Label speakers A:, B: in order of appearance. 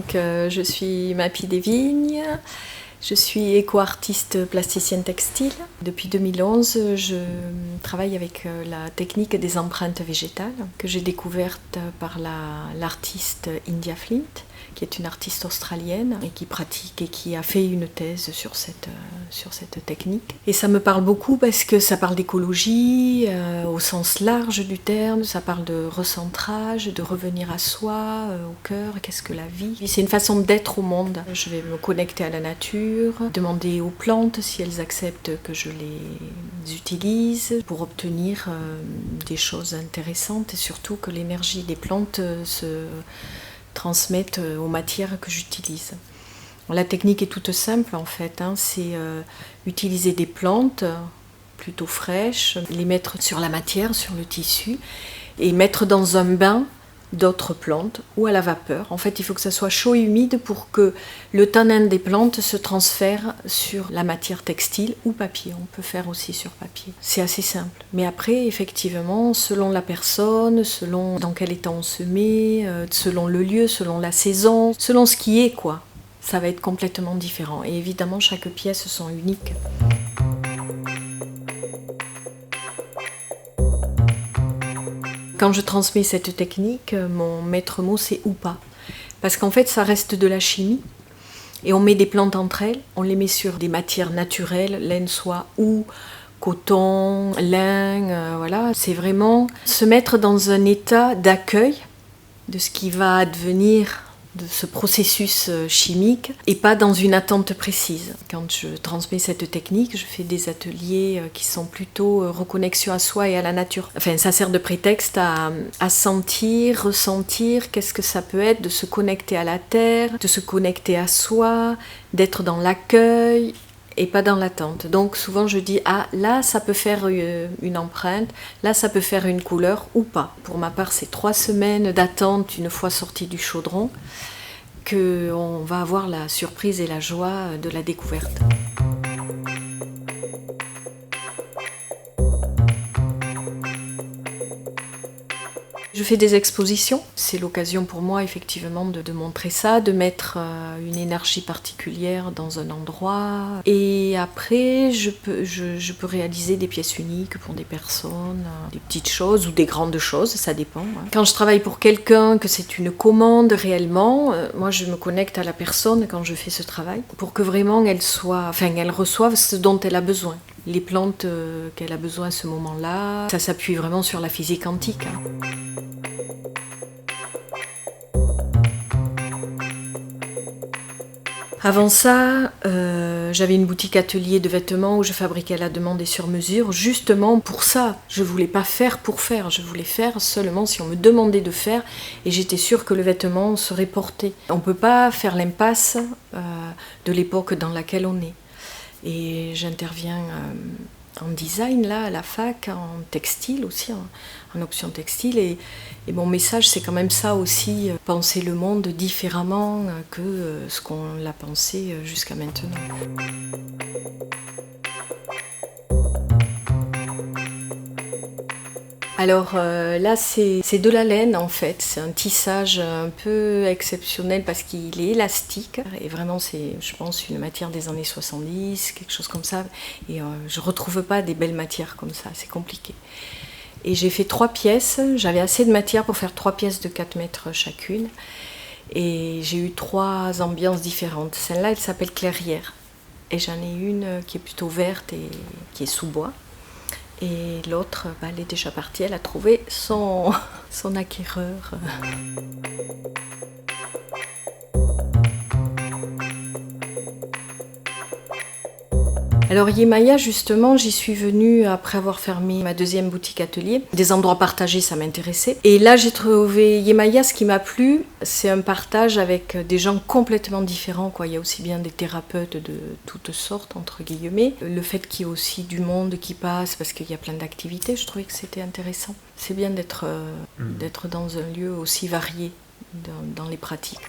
A: Donc, je suis Mappy Desvignes, je suis éco-artiste plasticienne textile. Depuis 2011, je travaille avec la technique des empreintes végétales que j'ai découverte par l'artiste India Flint, qui est une artiste australienne et qui pratique et qui a fait une thèse sur cette technique. Et ça me parle beaucoup parce que ça parle d'écologie au sens large du terme, ça parle de recentrage, de revenir à soi, au cœur, qu'est-ce que la vie. C'est une façon d'être au monde. Je vais me connecter à la nature, demander aux plantes si elles acceptent que je les utilise pour obtenir des choses intéressantes et surtout que l'énergie des plantes se transmettre aux matières que j'utilise. La technique est toute simple en fait, c'est utiliser des plantes plutôt fraîches, les mettre sur la matière, sur le tissu et mettre dans un bain d'autres plantes ou à la vapeur. En fait, il faut que ça soit chaud et humide pour que le tanin des plantes se transfère sur la matière textile ou papier. On peut faire aussi sur papier. C'est assez simple. Mais après, effectivement, selon la personne, selon dans quel état on se met, selon le lieu, selon la saison, selon ce qui est, quoi, ça va être complètement différent. Et évidemment, chaque pièce sont uniques. Quand je transmets cette technique, mon maître mot c'est ou pas. Parce qu'en fait ça reste de la chimie et on met des plantes entre elles, on les met sur des matières naturelles, laine, soie ou coton, lin, voilà. C'est vraiment se mettre dans un état d'accueil de ce qui va advenir de ce processus chimique et pas dans une attente précise. Quand je transmets cette technique, je fais des ateliers qui sont plutôt reconnexion à soi et à la nature. Enfin, ça sert de prétexte à sentir, ressentir qu'est-ce que ça peut être de se connecter à la terre, de se connecter à soi, d'être dans l'accueil et pas dans l'attente. Donc souvent je dis là ça peut faire une empreinte, là ça peut faire une couleur ou pas. Pour ma part c'est 3 semaines d'attente une fois sorti du chaudron qu'on va avoir la surprise et la joie de la découverte. Je fais des expositions, c'est l'occasion pour moi effectivement de montrer ça, de mettre une énergie particulière dans un endroit. Et après, je peux réaliser des pièces uniques pour des personnes, des petites choses ou des grandes choses, ça dépend. Quand je travaille pour quelqu'un, que c'est une commande réellement, moi je me connecte à la personne quand je fais ce travail pour que vraiment elle reçoive ce dont elle a besoin. Les plantes qu'elle a besoin à ce moment-là, ça s'appuie vraiment sur la physique quantique. Avant ça, j'avais une boutique atelier de vêtements où je fabriquais à la demande et sur mesure, justement pour ça. Je voulais pas faire pour faire, je voulais faire seulement si on me demandait de faire et j'étais sûre que le vêtement serait porté. On peut pas faire l'impasse de l'époque dans laquelle on est. Et j'interviens en design là à la fac, en textile aussi, en option textile et mon message c'est quand même ça aussi, penser le monde différemment que ce qu'on l'a pensé jusqu'à maintenant. Alors là c'est de la laine en fait, c'est un tissage un peu exceptionnel parce qu'il est élastique et vraiment c'est je pense une matière des années 70, quelque chose comme ça et je retrouve pas des belles matières comme ça, c'est compliqué. Et j'ai fait 3 pièces, j'avais assez de matière pour faire 3 pièces de 4 mètres chacune et j'ai eu 3 ambiances différentes. Celle-là elle s'appelle Clairière et j'en ai une qui est plutôt verte et qui est sous bois. Et l'autre, elle est déjà partie, elle a trouvé son acquéreur. Alors Yemaya, justement, j'y suis venue après avoir fermé ma 2e boutique atelier. Des endroits partagés, ça m'intéressait. Et là, j'ai trouvé Yemaya, ce qui m'a plu, c'est un partage avec des gens complètement différents, quoi. Il y a aussi bien des thérapeutes de toutes sortes, entre guillemets. Le fait qu'il y ait aussi du monde qui passe, parce qu'il y a plein d'activités, je trouvais que c'était intéressant. C'est bien d'être dans un lieu aussi varié dans les pratiques.